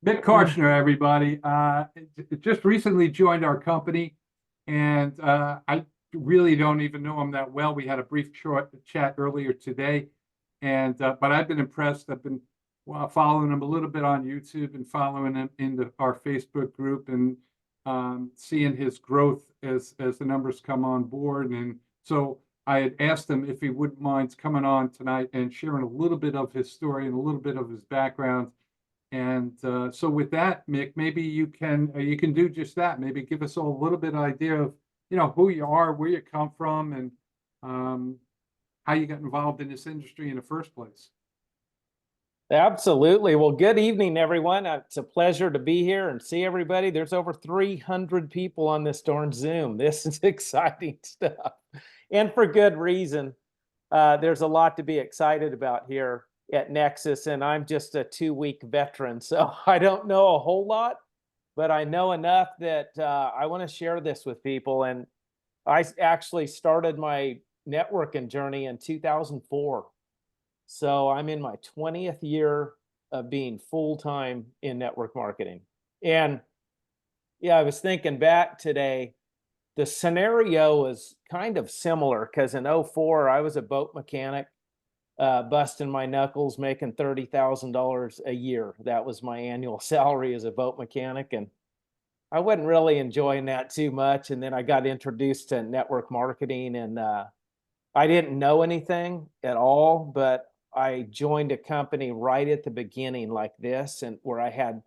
Mick Karshner, everybody. Just recently joined our company, and I really don't even know him that well. We had a brief short chat earlier today, and but I've been impressed. I've been following him a little bit on YouTube and following him in our Facebook group and seeing his growth as the numbers come on board. And so I had asked him if he wouldn't mind coming on tonight and sharing a little bit of his story and a little bit of his background. And so with that, Mick, maybe you can do just that. Maybe give us all a little bit of idea of who you are, where you come from, and um, how you got involved in this industry in the first place. Absolutely. Well, good evening, everyone. It's a pleasure to be here and see everybody. There's over 300 people on this darn Zoom. This is exciting stuff, and for good reason. There's a lot to be excited about here at Nexus, and I'm just a 2-week veteran, so I don't know a whole lot, but I know enough that I want to share this with people. And I actually started my networking journey in 2004. So I'm in my 20th year of being full-time in network marketing. And yeah, I was thinking back today, the scenario was kind of similar because in '04, I was a boat mechanic, busting my knuckles, making $30,000 a year. That was my annual salary as a boat mechanic. And I wasn't really enjoying that too much. And then I got introduced to network marketing, and I didn't know anything at all, but I joined a company right at the beginning like this, and where I had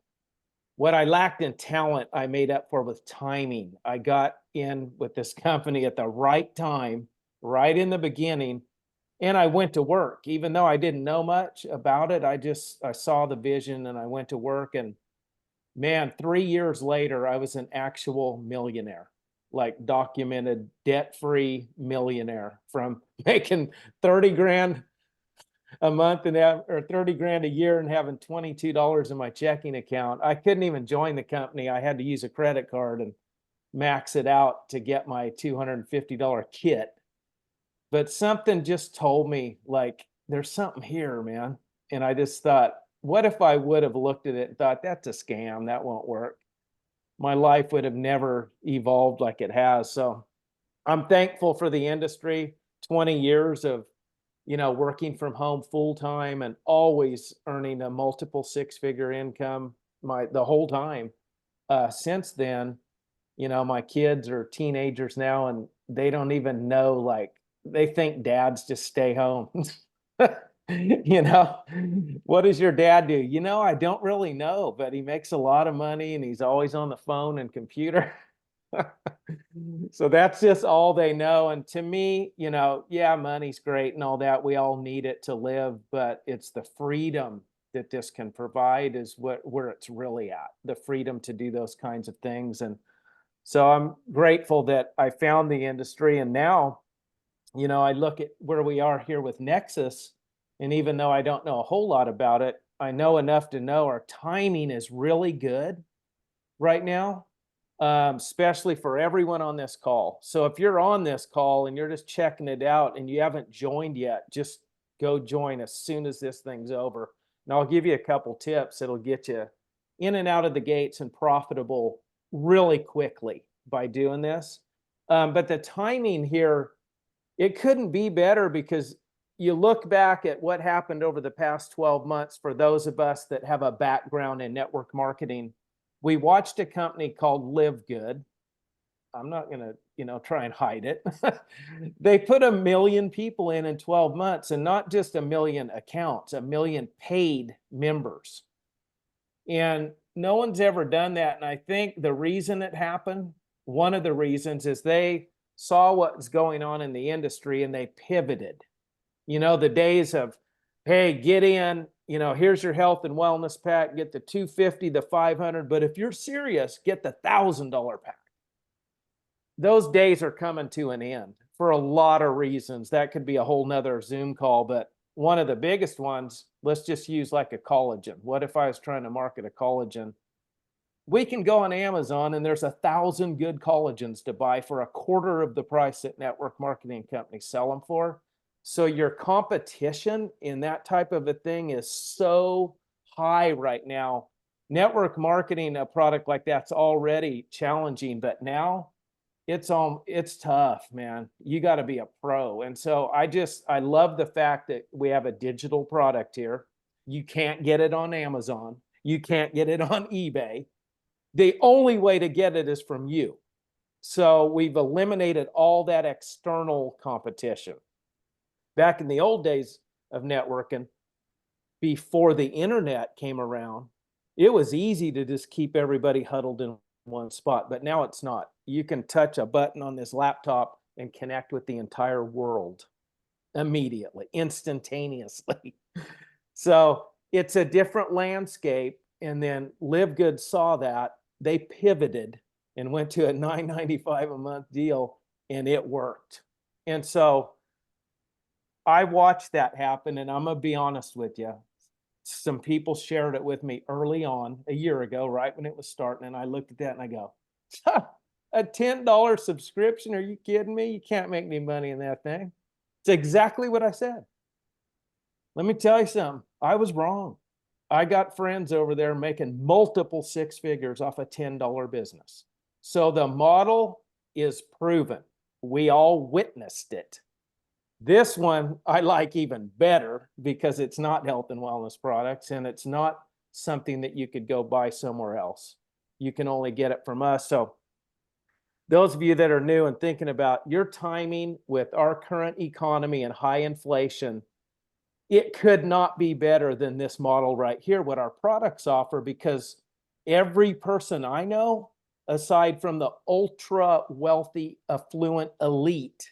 what I lacked in talent, I made up for with timing. I got in with this company at the right time, right in the beginning, and I went to work. Even though I didn't know much about it, I saw the vision and I went to work. And man, 3 years later, I was an actual millionaire, like documented debt-free millionaire from making 30 grand a month and or 30 grand a year and having $22 in my checking account. I couldn't even join the company. I had to use a credit card and max it out to get my $250 kit. But something just told me, like, there's something here, man. And I just thought, what if I would have looked at it and thought, that's a scam, that won't work? My life would have never evolved like it has. So I'm thankful for the industry, 20 years of working from home full time and always earning a multiple six-figure income the whole time. Since then, my kids are teenagers now, and they don't even know, like, they think dads just stay home. you know, what does your dad do? I don't really know, but he makes a lot of money and he's always on the phone and computer. So that's just all they know. And to me, yeah, money's great and all that. We all need it to live, but it's the freedom that this can provide is where it's really at. The freedom to do those kinds of things. And so I'm grateful that I found the industry. And now, I look at where we are here with Nexus, and even though I don't know a whole lot about it, I know enough to know our timing is really good right now, especially for everyone on this call. So if you're on this call and you're just checking it out and you haven't joined yet, just go join as soon as this thing's over. And I'll give you a couple tips that'll get you in and out of the gates and profitable really quickly by doing this. But the timing here, it couldn't be better, because you look back at what happened over the past 12 months for those of us that have a background in network marketing. We watched a company called Live Good. I'm not going to, try and hide it. They put 1 million people in 12 months, and not just 1 million accounts, 1 million paid members. And no one's ever done that. And I think the reason it happened, one of the reasons, is they saw what was going on in the industry and they pivoted. The days of, hey, get in, here's your health and wellness pack, get the 250, the 500, but if you're serious, get the $1,000 pack. Those days are coming to an end for a lot of reasons. That could be a whole nother Zoom call, but one of the biggest ones, let's just use like a collagen. What if I was trying to market a collagen? We can go on Amazon and there's 1,000 good collagens to buy for a quarter of the price that network marketing companies sell them for. So your competition in that type of a thing is so high right now network marketing, a product like that's already challenging, but now it's tough, man. You got to be a pro. And so I love the fact that we have a digital product here. You can't get it on Amazon. You can't get it on eBay. The only way to get it is from you. So we've eliminated all that external competition. Back in the old days of networking, before the internet came around, it was easy to just keep everybody huddled in one spot, but now it's not. You can touch a button on this laptop and connect with the entire world immediately, instantaneously. So it's a different landscape. And then Live Good saw that. They pivoted and went to a $9.95 a month deal, and it worked. And so I watched that happen, and I'm gonna be honest with you. Some people shared it with me early on, a year ago, right when it was starting, and I looked at that and I go, a $10 subscription? Are you kidding me? You can't make any money in that thing. It's exactly what I said. Let me tell you something. I was wrong. I got friends over there making multiple six figures off a $10 business. So the model is proven. We all witnessed it. This one I like even better because it's not health and wellness products, and it's not something that you could go buy somewhere else. You can only get it from us. So those of you that are new and thinking about your timing with our current economy and high inflation, it could not be better than this model right here, what our products offer, because every person I know, aside from the ultra wealthy, affluent elite,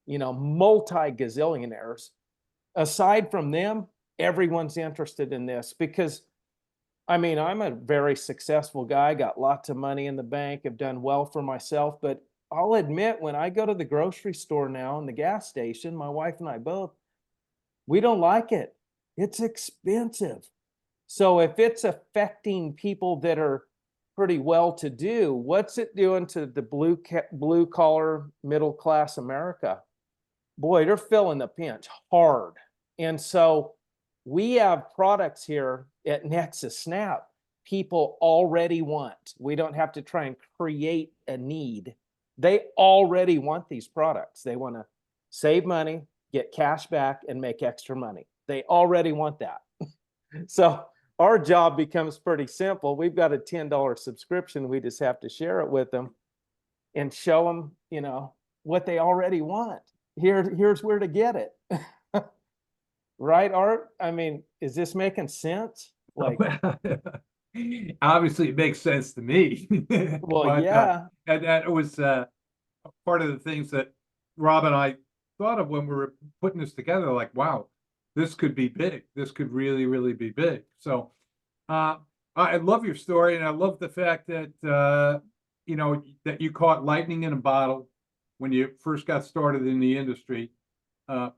multi-gazillionaires, aside from them, everyone's interested in this because, I'm a very successful guy, got lots of money in the bank, have done well for myself, but I'll admit when I go to the grocery store now and the gas station, my wife and I both, we don't like it. It's expensive. So if it's affecting people that are pretty well-to-do, what's it doing to the blue collar, middle class America? Boy, they're feeling the pinch hard. And so we have products here at Nexus Snap people already want. We don't have to try and create a need. They already want these products. They want to save money, get cash back, and make extra money. They already want that. So our job becomes pretty simple. We've got a $10 subscription. We just have to share it with them and show them, what they already want. Here's where to get it. Right, Art? Is this making sense? Obviously it makes sense to me. Well, But, yeah. and it was part of the things that Rob and I thought of when we were putting this together, like, wow, this could be big. This could really, really be big. So I love your story, and I love the fact that that you caught lightning in a bottle when you first got started in the industry. A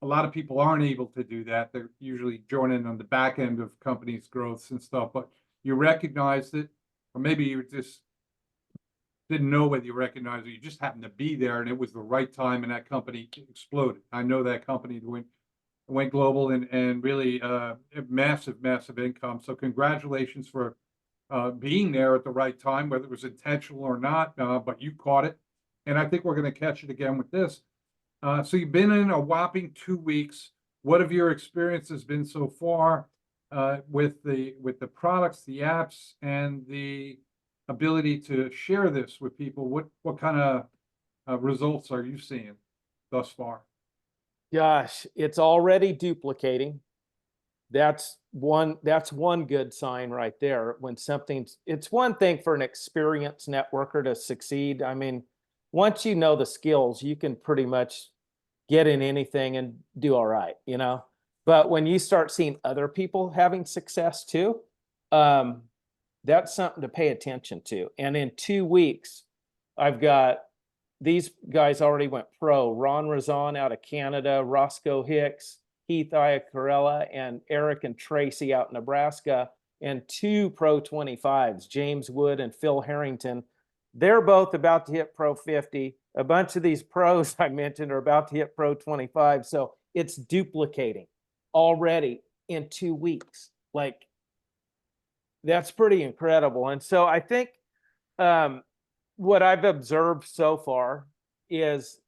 lot of people aren't able to do that. They're usually joining on the back end of companies' growths and stuff, but you recognized it, or maybe you just didn't know whether you recognized it. You just happened to be there, and it was the right time, and that company exploded. I know that company went global and really massive income. So congratulations for being there at the right time, whether it was intentional or not, but you caught it. And I think we're going to catch it again with this. So you've been in a whopping 2 weeks. What have your experiences been so far with the products, the apps, and the ability to share this with people? What kind of results are you seeing thus far? Gosh, it's already duplicating. That's one good sign right there. When it's one thing for an experienced networker to succeed. Once you know the skills, you can pretty much get in anything and do all right, But when you start seeing other people having success too, that's something to pay attention to. And in 2 weeks, I've got these guys already went pro. Ron Razan out of Canada, Roscoe Hicks, Heath Iacarella, and Eric and Tracy out in Nebraska, and 2 Pro 25s, James Wood and Phil Harrington. They're both about to hit Pro 50. A bunch of these pros I mentioned are about to hit Pro 25. So it's duplicating already in 2 weeks. Like, That's pretty incredible. And so I think what I've observed so far is,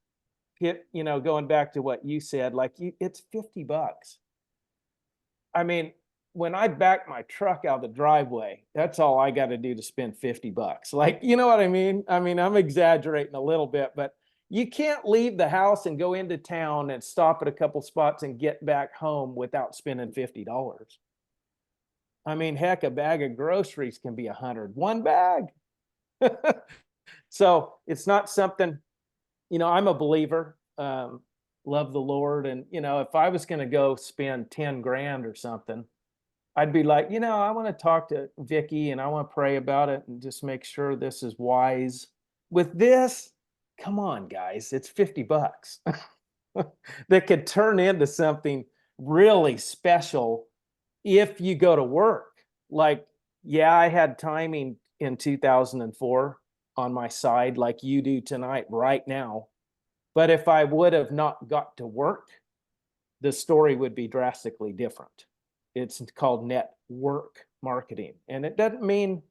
going back to what you said, like it's $50. I mean, when I back my truck out the driveway, that's all I got to do to spend $50. Like, you know what I mean? I mean, I'm exaggerating a little bit, but you can't leave the house and go into town and stop at a couple spots and get back home without spending $50. I mean, heck, a bag of groceries can be 100, one bag. So it's not something, I'm a believer, love the Lord. And, if I was going to go spend 10 grand or something, I'd be like, I want to talk to Vicky and I want to pray about it and just make sure this is wise. With this, come on, guys, it's $50 that could turn into something really special if you go to work. Like, yeah, I had timing in 2004 on my side like you do tonight, right now. But if I would have not got to work, the story would be drastically different. It's called network marketing. And it doesn't mean,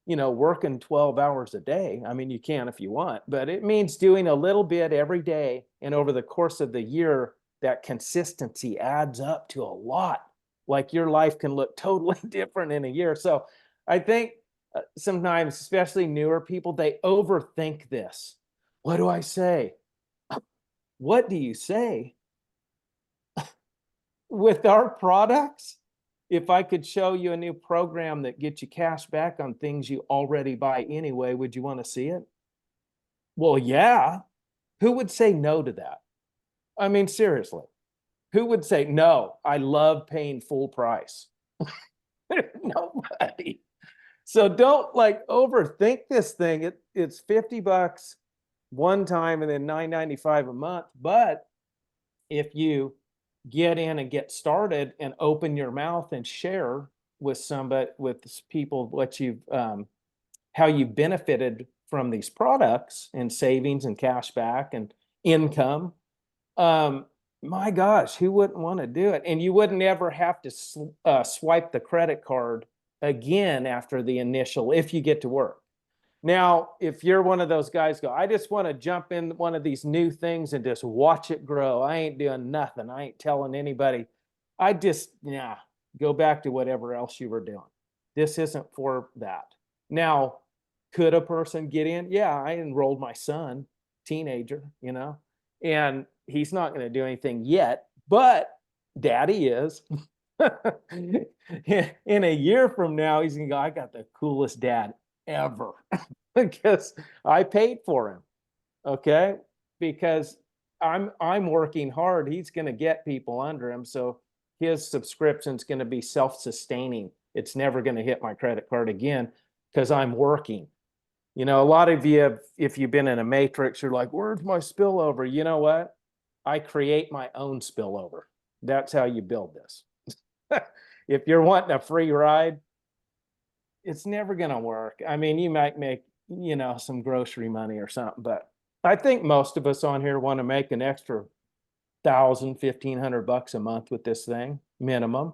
working 12 hours a day. I mean, you can if you want, but it means doing a little bit every day. And over the course of the year, that consistency adds up to a lot. Like your life can look totally different in a year. So I think sometimes, especially newer people, they overthink this. What do I say? What do you say? With our products, if I could show you a new program that gets you cash back on things you already buy anyway, would you want to see it? Well, yeah. Who would say no to that? I mean, seriously, who would say, no, I love paying full price? Nobody. So don't overthink this thing. It's $50 one time and then $9.95 a month. But if you get in and get started and open your mouth and share with somebody, with people, what you've, how you benefited from these products and savings and cash back and income, my gosh, who wouldn't want to do it? And you wouldn't ever have to swipe the credit card again after the initial, if you get to work. Now, if you're one of those guys I just want to jump in one of these new things and just watch it grow. I ain't doing nothing. I ain't telling anybody. I just, go back to whatever else you were doing. This isn't for that. Now, could a person get in? Yeah, I enrolled my son, teenager, and he's not going to do anything yet, but daddy is. In a year from now, he's going to go, I got the coolest dad ever because I paid for him. Okay. Because I'm working hard. He's going to get people under him. So his subscription's going to be self-sustaining. It's never going to hit my credit card again because I'm working. A lot of you, if you've been in a matrix, you're like, where's my spillover? You know what? I create my own spillover. That's how you build this. If you're wanting a free ride, it's never going to work. I mean, you might make, some grocery money or something, but I think most of us on here want to make an extra $1,000, $1,500 a month with this thing, minimum.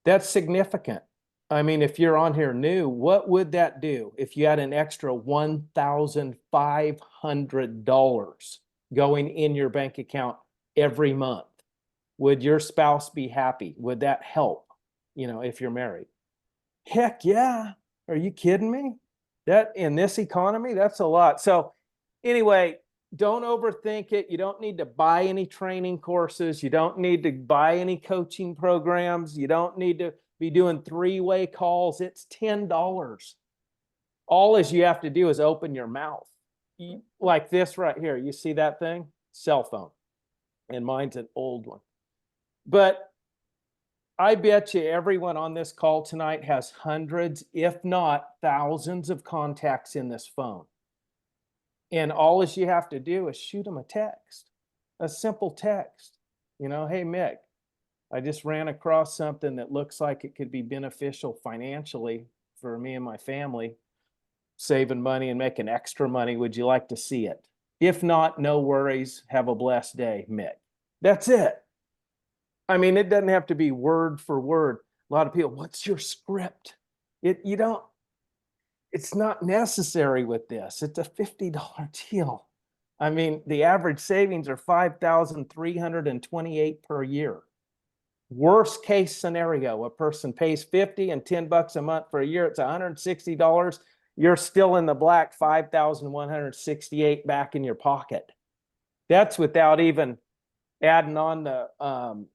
That's significant. I mean, if you're on here new, what would that do if you had an extra $1,500 going in your bank account every month? Would your spouse be happy? Would that help, if you're married? Heck yeah. Are you kidding me? That in this economy, that's a lot. So anyway, don't overthink it. You don't need to buy any training courses. You don't need to buy any coaching programs. You don't need to be doing three-way calls. It's $10. All as you have to do is open your mouth. Like this right here. You see that thing? Cell phone. And mine's an old one. But I bet you everyone on this call tonight has hundreds, if not thousands of contacts in this phone. And all as you have to do is shoot them a text, a simple text. Hey, Mick, I just ran across something that looks like it could be beneficial financially for me and my family, saving money and making extra money. Would you like to see it? If not, no worries. Have a blessed day, Mick. That's it. I mean, it doesn't have to be word for word. A lot of people, what's your script? You don't, it's not necessary with this. It's a $50 deal. I mean, the average savings are $5,328 per year. Worst case scenario, a person pays 50 and $10 a month for a year, it's $160. You're still in the black, 5,168 back in your pocket. That's without even adding on the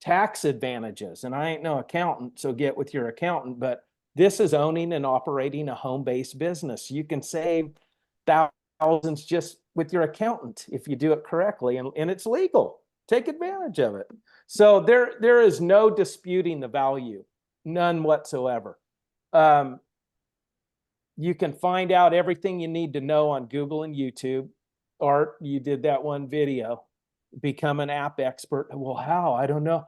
tax advantages. And I ain't no accountant, so get with your accountant, but this is owning and operating a home-based business. You can save thousands just with your accountant if you do it correctly, and it's legal. Take advantage of it. So there is no disputing the value, none whatsoever. You can find out everything you need to know on Google and YouTube. Art, you did that one video, become an app expert. Well, how? I don't know.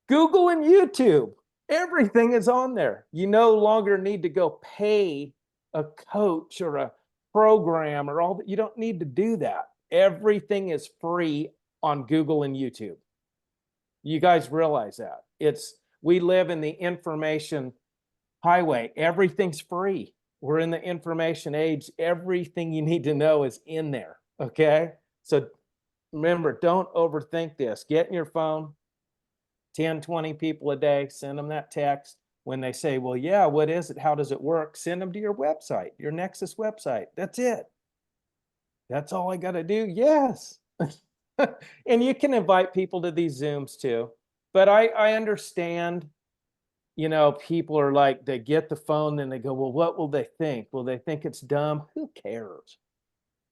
Google and YouTube, everything is on there. You no longer need to go pay a coach or a program or all that. You don't need to do that. Everything is free on Google and YouTube. You guys realize that. We live in the information highway. Everything's free. We're in the information age. Everything you need to know is in there. Okay. So remember, don't overthink this. Get in your phone, 10, 20 people a day, send them that text. When they say, well, yeah, what is it? How does it work? Send them to your website, your Nexus website. That's it. That's all I got to do. Yes. And you can invite people to these Zooms too. But I understand, people are like, they get the phone, then they go, well, what will they think? Will they think it's dumb? Who cares?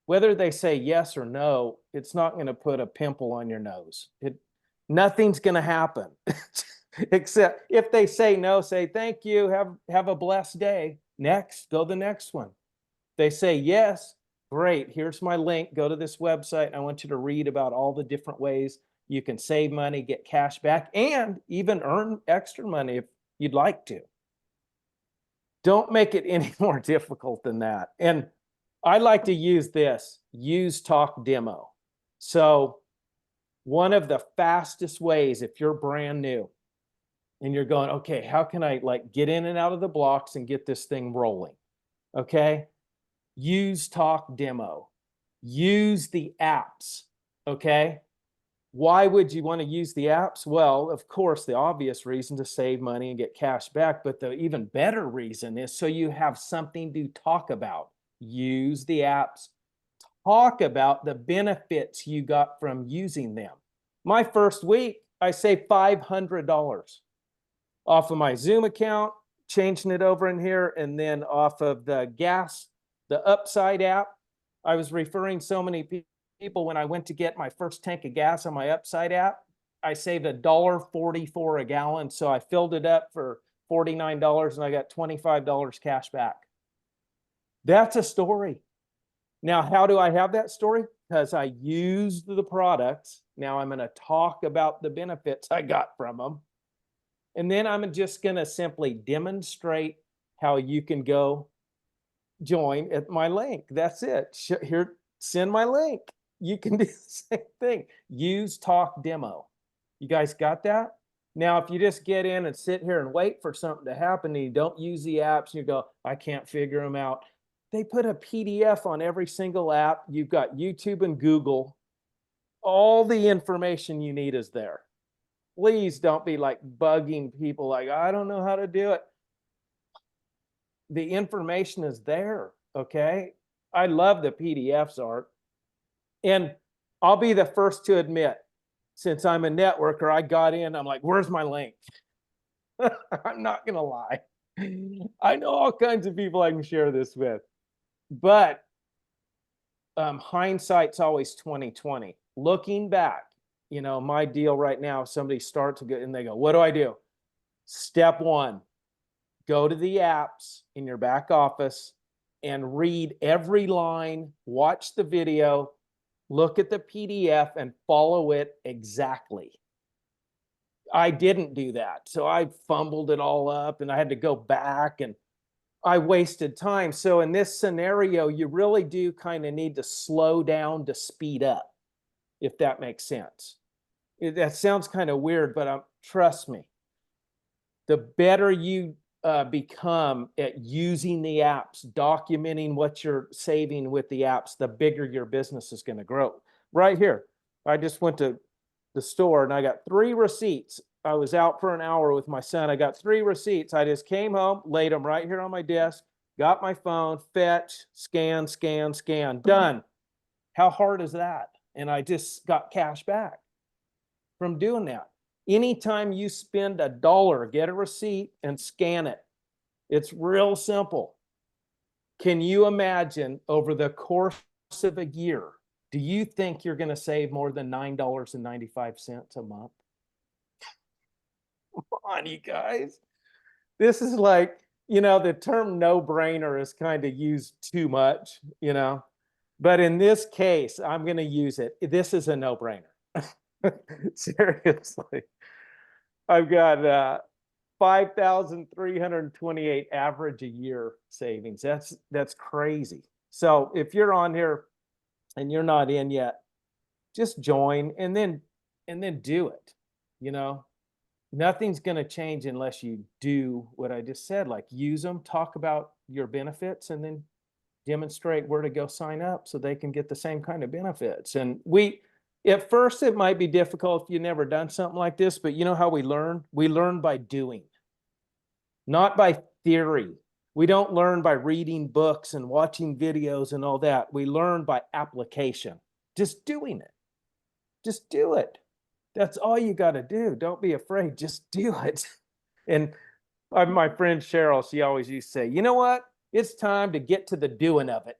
Whether they say yes or no, it's not going to put a pimple on your nose. Nothing's going to happen. Except if they say no, say thank you, have a blessed day. Next, go the next one. They say yes, great, here's my link, go to this website. I want you to read about all the different ways you can save money, get cash back, and even earn extra money if you'd like to. Don't make it any more difficult than that. And I like to use this, use talk demo. So one of the fastest ways, if you're brand new and you're going, okay, how can I get in and out of the blocks and get this thing rolling? Okay. Use talk demo, use the apps. Okay. Why would you want to use the apps? Well, of course, the obvious reason to save money and get cash back, but the even better reason is so you have something to talk about. Use the apps, talk about the benefits you got from using them. My first week, I saved $500 off of my Zoom account, changing it over in here, and then off of the gas, the Upside app. I was referring so many people when I went to get my first tank of gas on my Upside app. I saved $1.44 a gallon, so I filled it up for $49 and I got $25 cash back. That's a story. Now, how do I have that story? Because I used the products. Now I'm going to talk about the benefits I got from them. And then I'm just going to simply demonstrate how you can go join at my link. That's it. Here, send my link. You can do the same thing. Use talk demo. You guys got that? Now, if you just get in and sit here and wait for something to happen and you don't use the apps and you go, I can't figure them out. They put a PDF on every single app. You've got YouTube and Google. All the information you need is there. Please don't be bugging people like, I don't know how to do it. The information is there, okay? I love the PDFs, Art. And I'll be the first to admit, since I'm a networker, I got in, I'm like, where's my link? I'm not going to lie. I know all kinds of people I can share this with. But hindsight's always 20/20. Looking back, my deal right now, if somebody starts to go and they go, what do I do? Step one, go to the apps in your back office and read every line, watch the video, look at the PDF and follow it exactly. I didn't do that. So I fumbled it all up and I had to go back and I wasted time. So in this scenario, you really do kind of need to slow down to speed up, if that makes sense. That sounds kind of weird, but trust me, the better you become at using the apps, documenting what you're saving with the apps, the bigger your business is going to grow. Right here, I just went to the store and I got 3 receipts. I was out for an hour with my son. I got 3 receipts. I just came home, laid them right here on my desk, got my phone, fetch, scan, scan, scan, done. How hard is that? And I just got cash back from doing that. Anytime you spend $1, get a receipt and scan it. It's real simple. Can you imagine over the course of a year, do you think you're going to save more than $9.95 a month? Come on, you guys. This is like, the term no-brainer is kind of used too much, but in this case, I'm going to use it. This is a no-brainer. Seriously. I've got 5,328 average a year savings. That's crazy. So if you're on here and you're not in yet, just join and then do it. Nothing's going to change unless you do what I just said, like use them, talk about your benefits, and then demonstrate where to go sign up so they can get the same kind of benefits. And at first it might be difficult if you've never done something like this, but you know how we learn? We learn by doing, not by theory. We don't learn by reading books and watching videos and all that. We learn by application, just doing it. Just do it. That's all you got to do. Don't be afraid. Just do it. And my friend Cheryl, she always used to say, you know what? It's time to get to the doing of it.